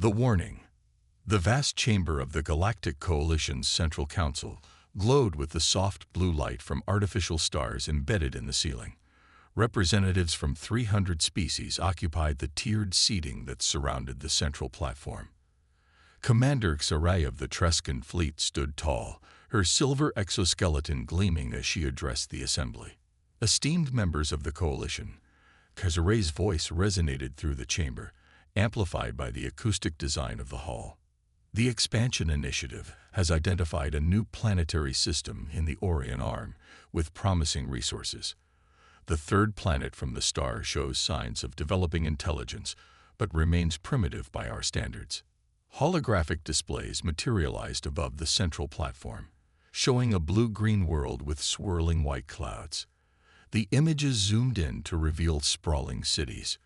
The warning. The vast chamber of the Galactic Coalition's Central Council glowed with the soft blue light from artificial stars embedded in the ceiling. Representatives from 300 species occupied the tiered seating that surrounded the central platform. Commander Xarai of the Trescan fleet stood tall, her silver exoskeleton gleaming as she addressed the assembly. Esteemed members of the coalition, Xarai's voice resonated through the chamber, amplified by the acoustic design of the hall. The Expansion Initiative has identified a new planetary system in the Orion Arm with promising resources. The third planet from the star shows signs of developing intelligence, but remains primitive by our standards. Holographic displays materialized above the central platform, showing a blue-green world with swirling white clouds. The images zoomed in to reveal sprawling cities,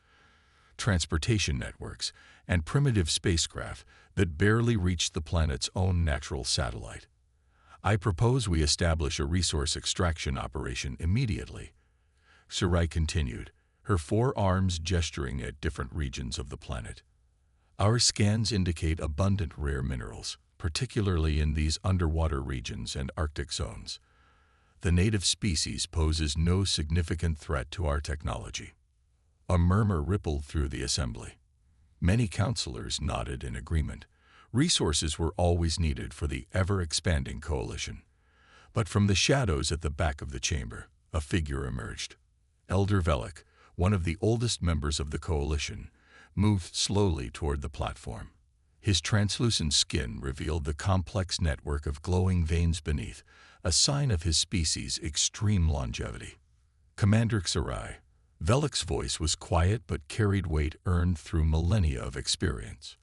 transportation networks, and primitive spacecraft that barely reached the planet's own natural satellite. I propose we establish a resource extraction operation immediately. Xarai continued, her four arms gesturing at different regions of the planet. Our scans indicate abundant rare minerals, particularly in these underwater regions and Arctic zones. The native species poses no significant threat to our technology. A murmur rippled through the assembly. Many counselors nodded in agreement. Resources were always needed for the ever-expanding coalition. But from the shadows at the back of the chamber, a figure emerged. Elder Velik, one of the oldest members of the coalition, moved slowly toward the platform. His translucent skin revealed the complex network of glowing veins beneath, a sign of his species' extreme longevity. Commander Xarai. Velik's voice was quiet but carried weight earned through millennia of experience.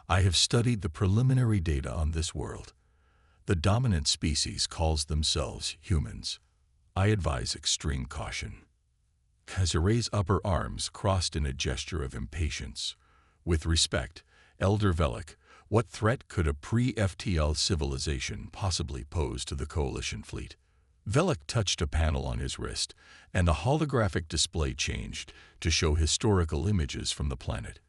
I have studied the preliminary data on this world. The dominant species calls themselves humans. I advise extreme caution. Xarai's upper arms crossed in a gesture of impatience. With respect, Elder Velik, what threat could a pre-FTL civilization possibly pose to the Coalition fleet? Velik touched a panel on his wrist, and a holographic display changed to show historical images from the planet.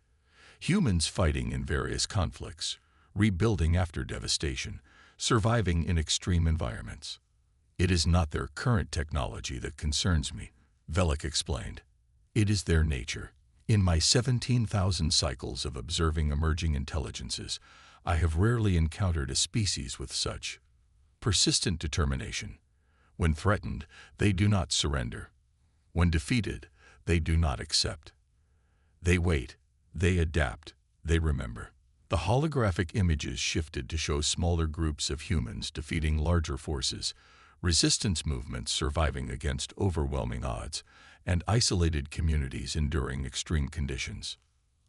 Humans fighting in various conflicts, rebuilding after devastation, surviving in extreme environments. It is not their current technology that concerns me, Velik explained. It is their nature. In my 17,000 cycles of observing emerging intelligences, I have rarely encountered a species with such persistent determination. When threatened, they do not surrender. When defeated, they do not accept. They wait, they adapt, they remember. The holographic images shifted to show smaller groups of humans defeating larger forces, resistance movements surviving against overwhelming odds, and isolated communities enduring extreme conditions.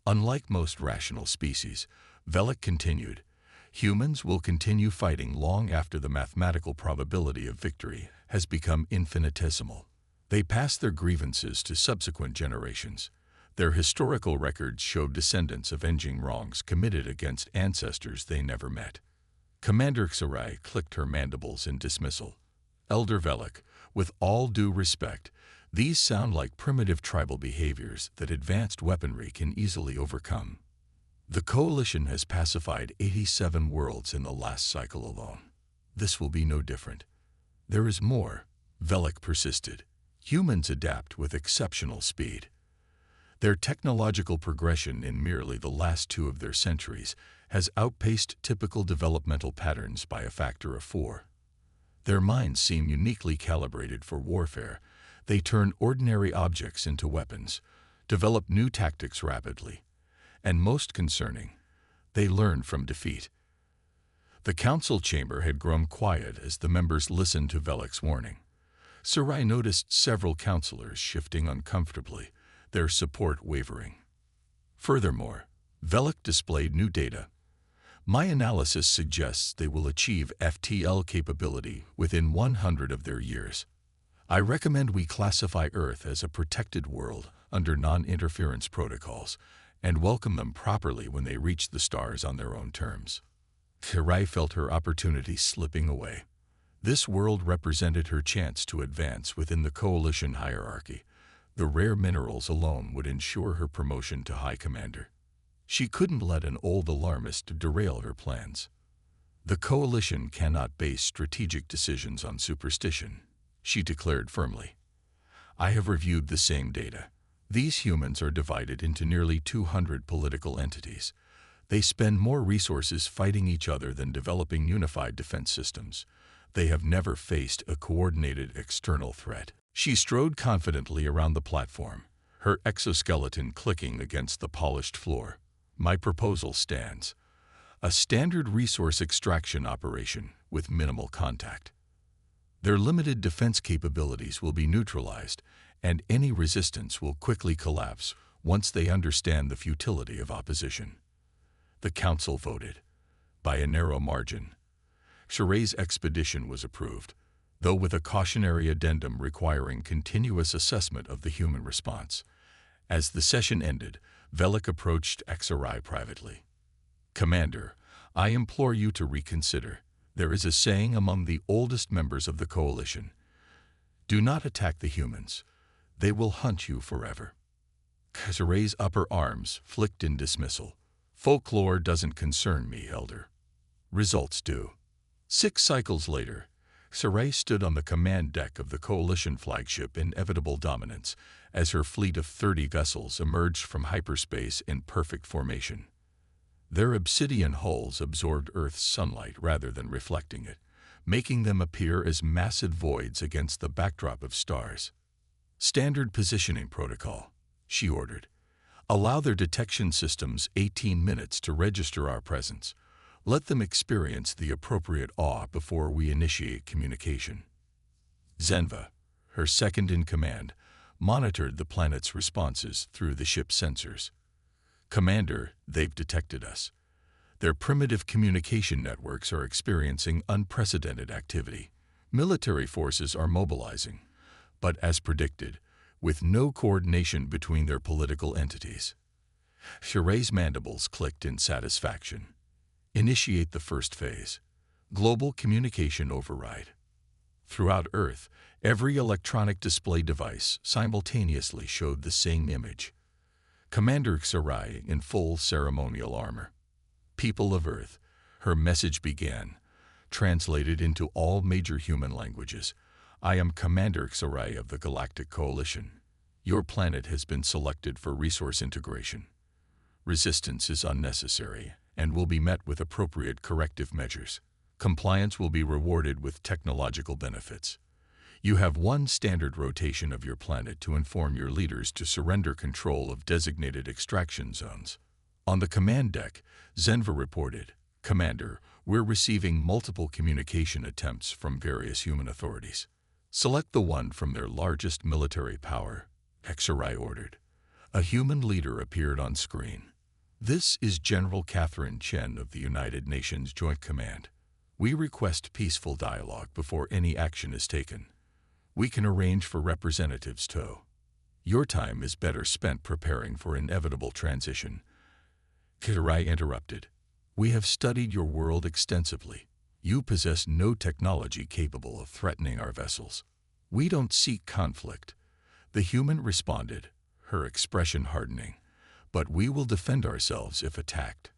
Unlike most rational species, Velik continued, humans will continue fighting long after the mathematical probability of victory has become infinitesimal. They pass their grievances to subsequent generations. Their historical records show descendants avenging wrongs committed against ancestors they never met. Commander Xarai clicked her mandibles in dismissal. Elder Velik, with all due respect, these sound like primitive tribal behaviors that advanced weaponry can easily overcome. The Coalition has pacified 87 worlds in the last cycle alone. This will be no different. There is more, Velik persisted. Humans adapt with exceptional speed. Their technological progression in merely the last 2 of their centuries has outpaced typical developmental patterns by a factor of 4. Their minds seem uniquely calibrated for warfare. They turn ordinary objects into weapons, develop new tactics rapidly, and most concerning, they learn from defeat. The council chamber had grown quiet as the members listened to Velik's warning. Xarai noticed several counselors shifting uncomfortably, their support wavering. Furthermore, Velik displayed new data. My analysis suggests they will achieve FTL capability within 100 of their years. I recommend we classify Earth as a protected world under non-interference protocols and welcome them properly when they reach the stars on their own terms. Xarai felt her opportunity slipping away. This world represented her chance to advance within the Coalition hierarchy. The rare minerals alone would ensure her promotion to High Commander. She couldn't let an old alarmist derail her plans. The coalition cannot base strategic decisions on superstition, she declared firmly. I have reviewed the same data. These humans are divided into nearly 200 political entities. They spend more resources fighting each other than developing unified defense systems. They have never faced a coordinated external threat. She strode confidently around the platform, her exoskeleton clicking against the polished floor. My proposal stands. A standard resource extraction operation with minimal contact. Their limited defense capabilities will be neutralized, and any resistance will quickly collapse once they understand the futility of opposition. The Council voted. By a narrow margin. Shiray's expedition was approved, though with a cautionary addendum requiring continuous assessment of the human response. As the session ended, Velik approached HFY privately. Commander, I implore you to reconsider. There is a saying among the oldest members of the coalition. Do not attack the humans. They will hunt you forever. Shiray's upper arms flicked in dismissal. Folklore doesn't concern me, Elder. Results do. 6 cycles later, Shiray stood on the command deck of the coalition flagship Inevitable Dominance as her fleet of 30 vessels emerged from hyperspace in perfect formation. Their obsidian hulls absorbed Earth's sunlight rather than reflecting it, making them appear as massive voids against the backdrop of stars. Standard positioning protocol, she ordered. Allow their detection systems 18 minutes to register our presence. Let them experience the appropriate awe before we initiate communication. Zenva, her second-in-command, monitored the planet's responses through the ship's sensors. Commander, they've detected us. Their primitive communication networks are experiencing unprecedented activity. Military forces are mobilizing, but as predicted, with no coordination between their political entities. Shiray's mandibles clicked in satisfaction. Initiate the first phase. Global communication override. Throughout Earth, every electronic display device simultaneously showed the same image. Commander Shiray in full ceremonial armor. People of Earth, her message began, translated into all major human languages. I am Commander Shiray of the Galactic Coalition. Your planet has been selected for resource integration. Resistance is unnecessary and will be met with appropriate corrective measures. Compliance will be rewarded with technological benefits. You have 1 standard rotation of your planet to inform your leaders to surrender control of designated extraction zones. On the command deck, Zenva reported, Commander, we're receiving multiple communication attempts from various human authorities. Select the one from their largest military power, HFY ordered. A human leader appeared on screen. This is General Catherine Chen of the United Nations Joint Command. We request peaceful dialogue before any action is taken. We can arrange for representatives to. Your time is better spent preparing for inevitable transition. Shiray interrupted. We have studied your world extensively. You possess no technology capable of threatening our vessels. We don't seek conflict. The human responded, her expression hardening. But we will defend ourselves if attacked.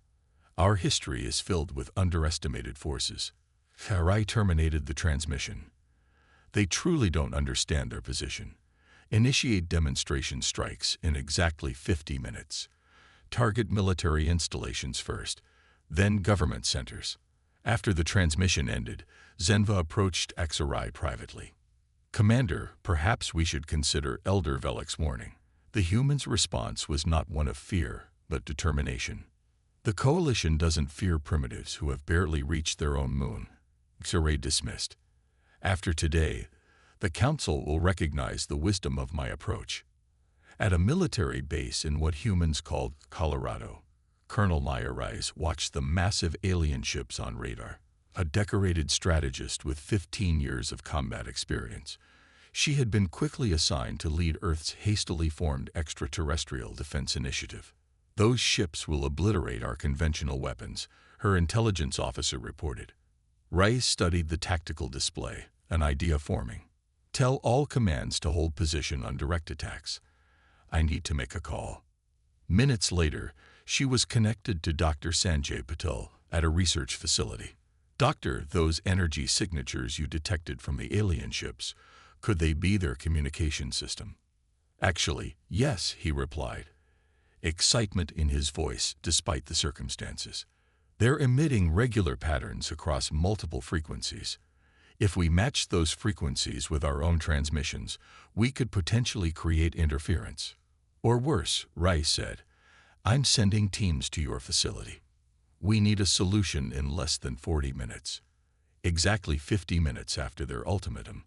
Our history is filled with underestimated forces. Shiray terminated the transmission. They truly don't understand their position. Initiate demonstration strikes in exactly 50 minutes. Target military installations first, then government centers. After the transmission ended, Zenva approached HFY privately. Commander, perhaps we should consider Elder Velik's warning. The humans' response was not one of fear, but determination. The coalition doesn't fear primitives who have barely reached their own moon. Shiray dismissed. After today, the Council will recognize the wisdom of my approach. At a military base in what humans called Colorado, Colonel Shiray watched the massive alien ships on radar. A decorated strategist with 15 years of combat experience, she had been quickly assigned to lead Earth's hastily formed extraterrestrial defense initiative. Those ships will obliterate our conventional weapons, her intelligence officer reported. Rice studied the tactical display, an idea forming. Tell all commands to hold position on direct attacks. I need to make a call. Minutes later, She was connected to Dr. Sanjay Patel at a research facility. Doctor, those energy signatures you detected from the alien ships, could they be their communication system? Actually, yes, he replied, excitement in his voice despite the circumstances. They're emitting regular patterns across multiple frequencies. If we matched those frequencies with our own transmissions, we could potentially create interference. Or worse, Rice said, I'm sending teams to your facility. We need a solution in less than 40 minutes. Exactly 50 minutes after their ultimatum,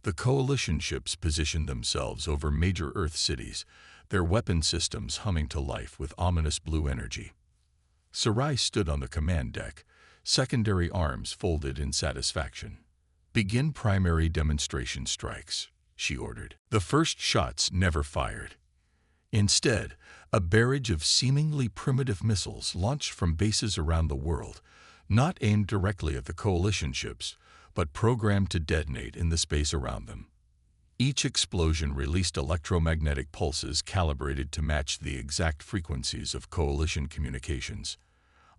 the coalition ships positioned themselves over major Earth cities, their weapon systems humming to life with ominous blue energy. Sarai stood on the command deck, secondary arms folded in satisfaction. Begin primary demonstration strikes, she ordered. The first shots never fired. Instead, a barrage of seemingly primitive missiles launched from bases around the world, not aimed directly at the coalition ships, but programmed to detonate in the space around them. Each explosion released electromagnetic pulses calibrated to match the exact frequencies of coalition communications.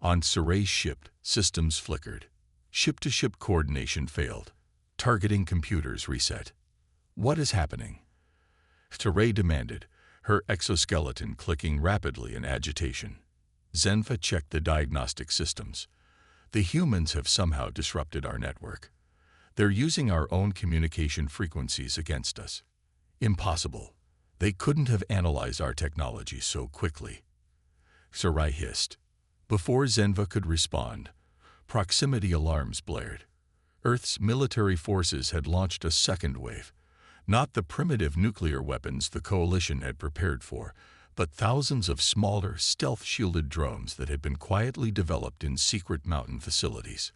On Saray's ship, systems flickered. Ship-to-ship coordination failed. Targeting computers reset. What is happening? Saray demanded, her exoskeleton clicking rapidly in agitation. Zenva checked the diagnostic systems. The humans have somehow disrupted our network. They're using our own communication frequencies against us. Impossible. They couldn't have analyzed our technology so quickly. Sarai hissed. Before Zenva could respond, proximity alarms blared. Earth's military forces had launched a second wave. Not the primitive nuclear weapons the coalition had prepared for, but thousands of smaller, stealth-shielded drones that had been quietly developed in secret mountain facilities.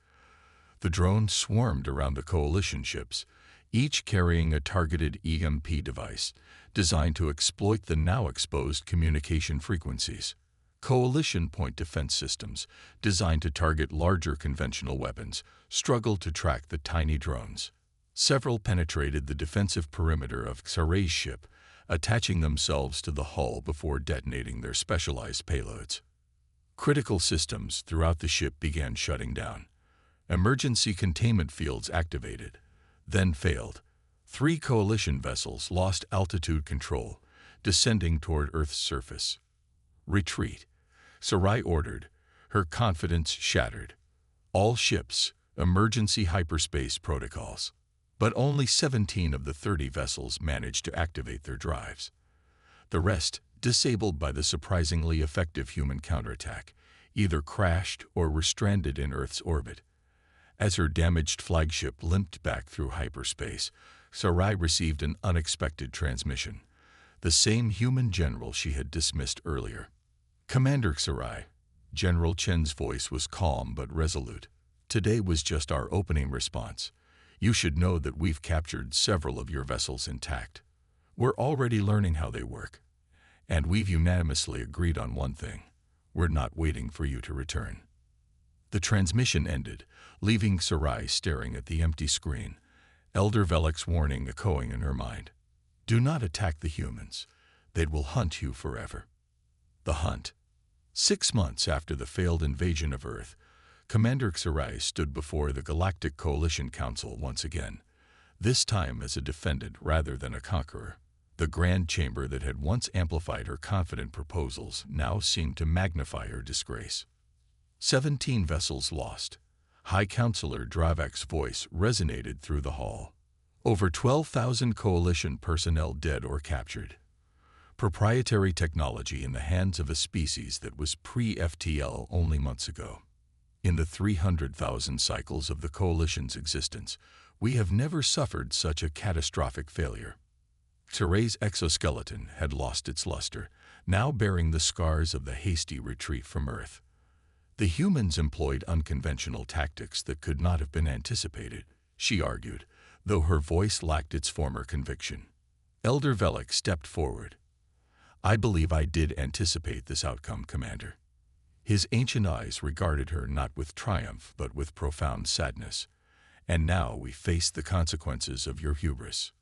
The drones swarmed around the coalition ships, each carrying a targeted EMP device designed to exploit the now exposed communication frequencies. Coalition point defense systems, designed to target larger conventional weapons, struggled to track the tiny drones. Several penetrated the defensive perimeter of Saray's ship, attaching themselves to the hull before detonating their specialized payloads. Critical systems throughout the ship began shutting down. Emergency containment fields activated, then failed. 3 coalition vessels lost altitude control, descending toward Earth's surface. Retreat, Sarai ordered, her confidence shattered. All ships, emergency hyperspace protocols. But only 17 of the 30 vessels managed to activate their drives. The rest, disabled by the surprisingly effective human counterattack, either crashed or were stranded in Earth's orbit. As her damaged flagship limped back through hyperspace, Sarai received an unexpected transmission. The same human general she had dismissed earlier. Commander Sarai, General Chen's voice was calm but resolute. Today was just our opening response. You should know that we've captured several of your vessels intact. We're already learning how they work. And we've unanimously agreed on one thing. We're not waiting for you to return. The transmission ended, leaving Sarai staring at the empty screen, Elder Velik's warning echoing in her mind. Do not attack the humans. They will hunt you forever. The hunt. 6 months after the failed invasion of Earth, Commander Sarai stood before the Galactic Coalition Council once again, this time as a defendant rather than a conqueror. The grand chamber that had once amplified her confident proposals now seemed to magnify her disgrace. 17 vessels lost. High Counselor Dravak's voice resonated through the hall. Over 12,000 coalition personnel dead or captured. Proprietary technology in the hands of a species that was pre-FTL only months ago. In the 300,000 cycles of the coalition's existence, we have never suffered such a catastrophic failure. Saray's exoskeleton had lost its luster, now bearing the scars of the hasty retreat from Earth. The humans employed unconventional tactics that could not have been anticipated, she argued, though her voice lacked its former conviction. Elder Velik stepped forward. I believe I did anticipate this outcome, Commander. His ancient eyes regarded her not with triumph but with profound sadness. And now we face the consequences of your hubris.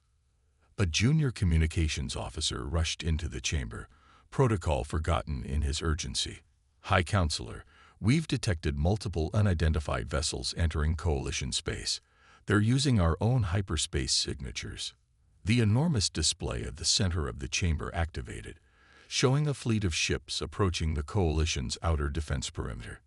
A junior communications officer rushed into the chamber, protocol forgotten in his urgency. High Counselor, we've detected multiple unidentified vessels entering Coalition space. They're using our own hyperspace signatures. The enormous display at the center of the chamber activated, showing a fleet of ships approaching the Coalition's outer defense perimeter.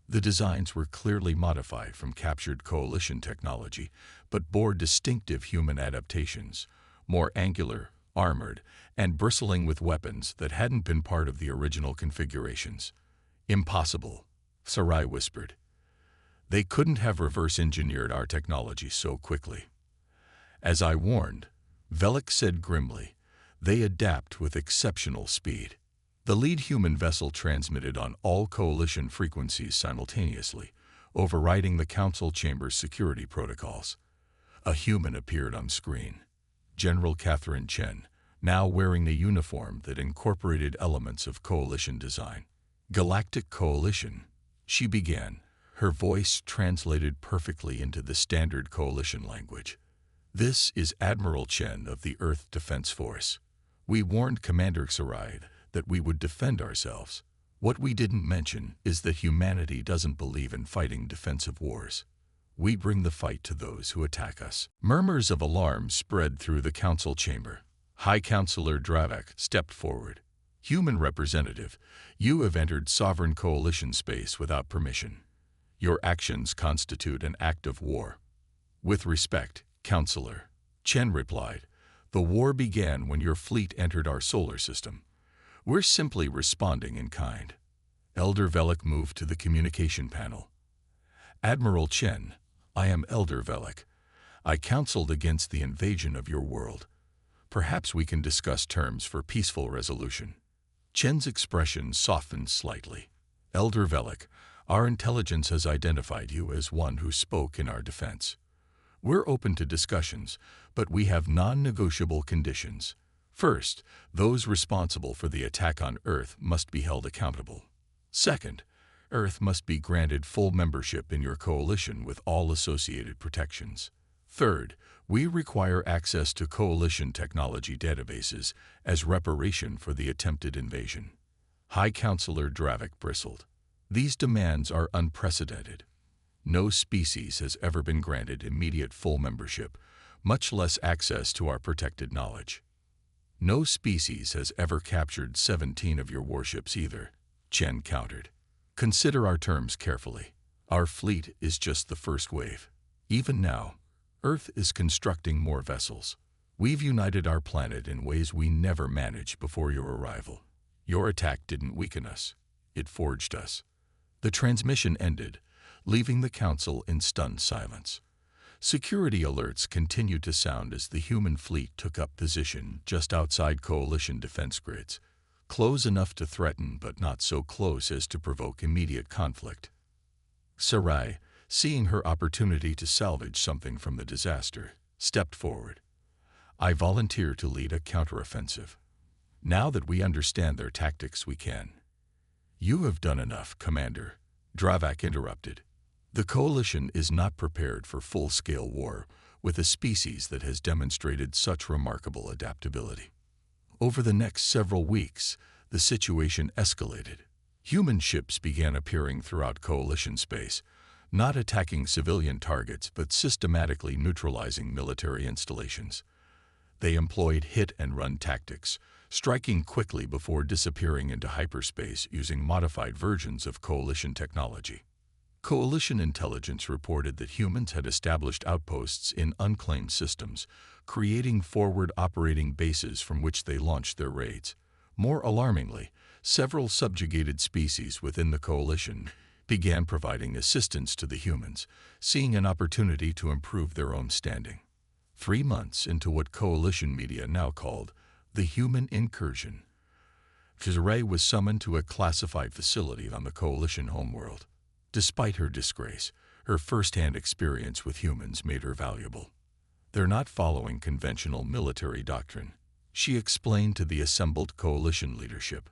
The designs were clearly modified from captured Coalition technology, but bore distinctive human adaptations, more angular, armored, and bristling with weapons that hadn't been part of the original configurations. Impossible, Sarai whispered. They couldn't have reverse-engineered our technology so quickly. As I warned, Velik said grimly, they adapt with exceptional speed. The lead human vessel transmitted on all Coalition frequencies simultaneously, overriding the Council Chamber's security protocols. A human appeared on screen. General Catherine Chen, now wearing a uniform that incorporated elements of Coalition design. Galactic Coalition, she began, her voice translated perfectly into the standard Coalition language. This is Admiral Chen of the Earth Defense Force. We warned Commander Sarai that we would defend ourselves. What we didn't mention is that humanity doesn't believe in fighting defensive wars. We bring the fight to those who attack us. Murmurs of alarm spread through the council chamber. High Counselor Dravak stepped forward. Human representative, you have entered sovereign Coalition space without permission. Your actions constitute an act of war. With respect, Counselor, Chen replied, the war began when your fleet entered our solar system. We're simply responding in kind. Elder Velik moved to the communication panel. Admiral Chen, I am Elder Velik. I counseled against the invasion of your world. Perhaps we can discuss terms for peaceful resolution. Chen's expression softened slightly. Elder Velik, our intelligence has identified you as one who spoke in our defense. We're open to discussions, but we have non-negotiable conditions. First, those responsible for the attack on Earth must be held accountable. Second, Earth must be granted full membership in your coalition with all associated protections. Third, we require access to Coalition technology databases as reparation for the attempted invasion. High Counselor Dravak bristled. These demands are unprecedented. No species has ever been granted immediate full membership, much less access to our protected knowledge. No species has ever captured 17 of your warships either, Chen countered. Consider our terms carefully. Our fleet is just the first wave. Even now, Earth is constructing more vessels. We've united our planet in ways we never managed before your arrival. Your attack didn't weaken us. It forged us. The transmission ended, leaving the Council in stunned silence. Security alerts continued to sound as the human fleet took up position just outside Coalition defense grids, close enough to threaten but not so close as to provoke immediate conflict. Sarai, seeing her opportunity to salvage something from the disaster, stepped forward. I volunteer to lead a counteroffensive. Now that we understand their tactics, we can. You have done enough, Commander, Dravak interrupted. The Coalition is not prepared for full-scale war with a species that has demonstrated such remarkable adaptability. Over the next several weeks, the situation escalated. Human ships began appearing throughout Coalition space, not attacking civilian targets but systematically neutralizing military installations. They employed hit-and-run tactics, striking quickly before disappearing into hyperspace using modified versions of Coalition technology. Coalition intelligence reported that humans had established outposts in unclaimed systems, creating forward operating bases from which they launched their raids. More alarmingly, several subjugated species within the Coalition began providing assistance to the humans, seeing an opportunity to improve their own standing. 3 months into what Coalition media now called the human incursion, Sarai was summoned to a classified facility on the Coalition homeworld. Despite her disgrace, her first-hand experience with humans made her valuable. They're not following conventional military doctrine, she explained to the assembled Coalition leadership.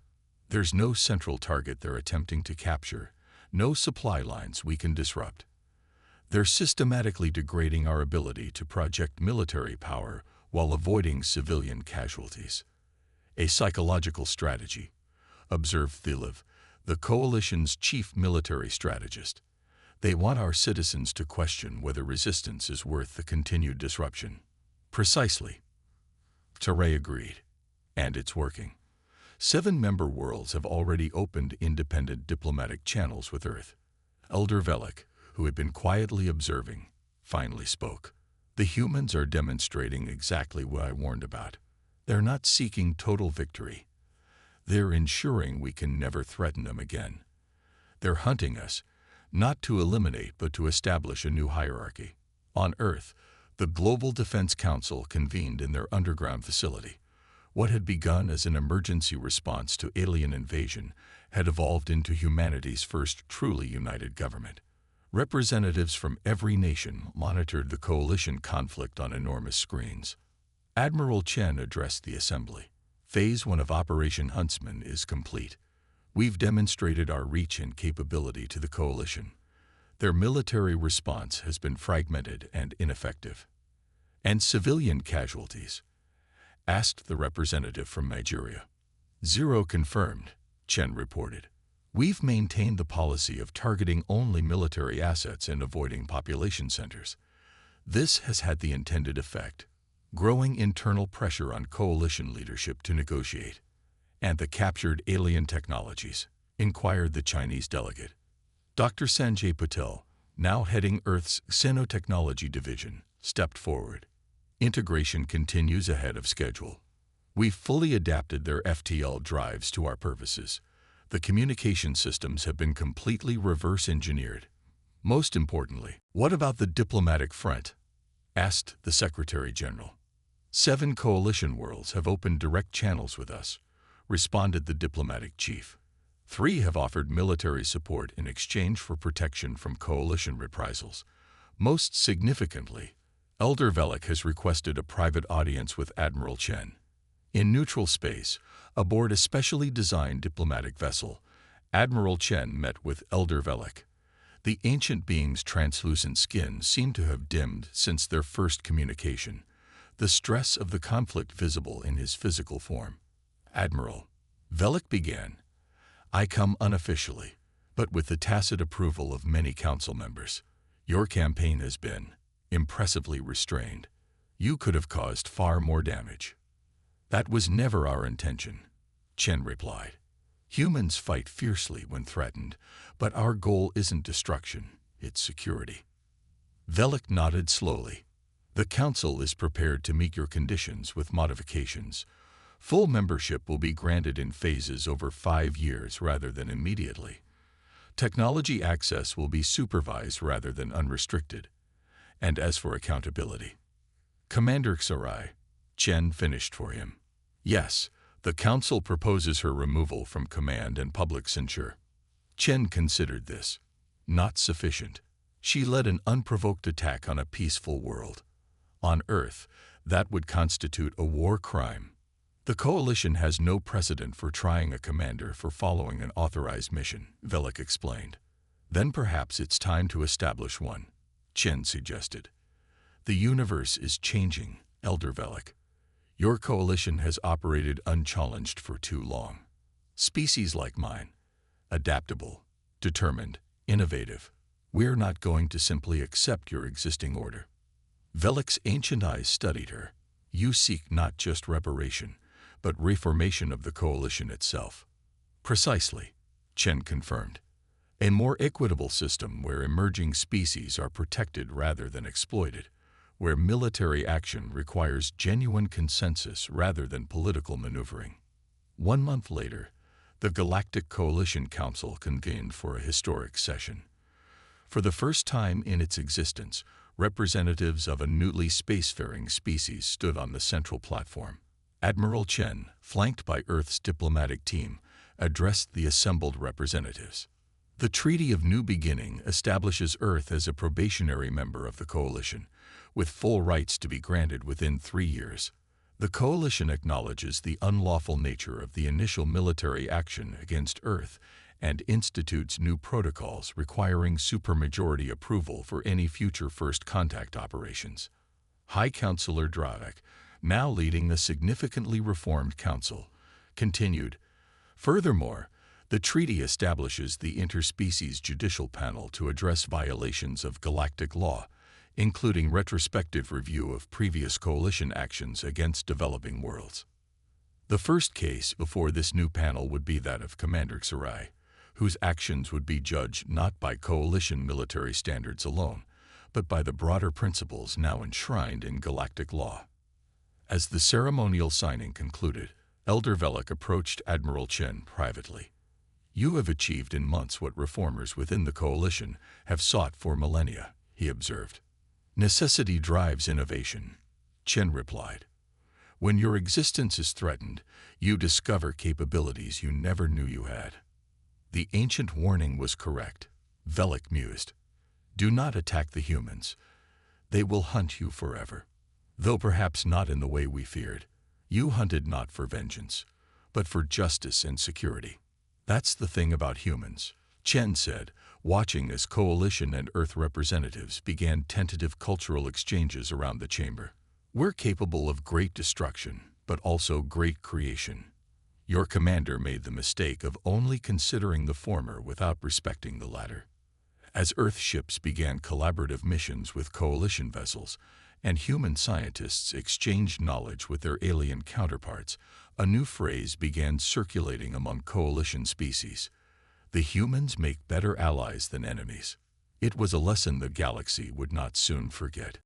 There's no central target they're attempting to capture, no supply lines we can disrupt. They're systematically degrading our ability to project military power while avoiding civilian casualties. A psychological strategy, observed Thilev. the Coalition's chief military strategist. They want our citizens to question whether resistance is worth the continued disruption. Precisely. Teray agreed. And it's working. 7 member worlds have already opened independent diplomatic channels with Earth. Elder Velik, who had been quietly observing, finally spoke. The humans are demonstrating exactly what I warned about. They're not seeking total victory. They're ensuring we can never threaten them again. They're hunting us, not to eliminate but to establish a new hierarchy. On Earth, the Global Defense Council convened in their underground facility. What had begun as an emergency response to alien invasion had evolved into humanity's first truly united government. Representatives from every nation monitored the Coalition conflict on enormous screens. Admiral Chen addressed the assembly. Phase 1 of Operation Huntsman is complete. We've demonstrated our reach and capability to the Coalition. Their military response has been fragmented and ineffective. And civilian casualties? Asked the representative from Nigeria. 0 confirmed, Chen reported. We've maintained the policy of targeting only military assets and avoiding population centers. This has had the intended effect, growing internal pressure on Coalition leadership to negotiate. And the captured alien technologies, inquired the Chinese delegate. Dr. Sanjay Patel, now heading Earth's Xenotechnology Division, stepped forward. Integration continues ahead of schedule. We've fully adapted their FTL drives to our purposes. The communication systems have been completely reverse-engineered. Most importantly, what about the diplomatic front? Asked the Secretary General. 7 Coalition worlds have opened direct channels with us, responded the diplomatic chief. 3 have offered military support in exchange for protection from Coalition reprisals. Most significantly, Elder Velik has requested a private audience with Admiral Chen. In neutral space, aboard a specially designed diplomatic vessel, Admiral Chen met with Elder Velik. The ancient being's translucent skin seemed to have dimmed since their first communication, the stress of the conflict visible in his physical form. Admiral, Velik began, I come unofficially, but with the tacit approval of many council members. Your campaign has been impressively restrained. You could have caused far more damage. That was never our intention, Chen replied. Humans fight fiercely when threatened, but our goal isn't destruction, it's security. Velik nodded slowly. The Council is prepared to meet your conditions with modifications. Full membership will be granted in phases over 5 years rather than immediately. Technology access will be supervised rather than unrestricted. And as for accountability, Commander Sarai, Chen finished for him. Yes, the Council proposes her removal from command and public censure. Chen considered this not sufficient. She led an unprovoked attack on a peaceful world. On Earth, that would constitute a war crime. The Coalition has no precedent for trying a commander for following an authorized mission, Velik explained. Then perhaps it's time to establish one, Chen suggested. The universe is changing, Elder Velik. Your Coalition has operated unchallenged for too long. Species like mine, adaptable, determined, innovative. We're not going to simply accept your existing order. Velik's ancient eyes studied her. You seek not just reparation, but reformation of the Coalition itself. Precisely, Chen confirmed. A more equitable system where emerging species are protected rather than exploited, where military action requires genuine consensus rather than political maneuvering. 1 month later, the Galactic Coalition Council convened for a historic session. For the first time in its existence, representatives of a newly spacefaring species stood on the central platform. Admiral Chen, flanked by Earth's diplomatic team, addressed the assembled representatives. The Treaty of New Beginning establishes Earth as a probationary member of the Coalition, with full rights to be granted within 3 years. The Coalition acknowledges the unlawful nature of the initial military action against Earth and institutes new protocols requiring supermajority approval for any future first contact operations. High Counselor Dravik, now leading the significantly reformed council, continued, Furthermore, The treaty establishes the interspecies judicial panel to address violations of galactic law, including retrospective review of previous coalition actions against developing worlds. The first case before this new panel would be that of Commander Xerai, whose actions would be judged not by coalition military standards alone, but by the broader principles now enshrined in galactic law. As the ceremonial signing concluded, Elder Velek approached Admiral Chen privately. "You have achieved in months what reformers within the coalition have sought for millennia," he observed. "Necessity drives innovation," Chen replied. "When your existence is threatened, you discover capabilities you never knew you had." The ancient warning was correct, Velek mused. "Do not attack the humans. They will hunt you forever. Though perhaps not in the way we feared. You hunted not for vengeance, but for justice and security. That's the thing about humans," Chen said, watching as Coalition and Earth representatives began tentative cultural exchanges around the chamber. "We're capable of great destruction, but also great creation. Your commander made the mistake of only considering the former without respecting the latter." As Earth ships began collaborative missions with Coalition vessels, and human scientists exchanged knowledge with their alien counterparts, a new phrase began circulating among Coalition species: "The humans make better allies than enemies." It was a lesson the galaxy would not soon forget.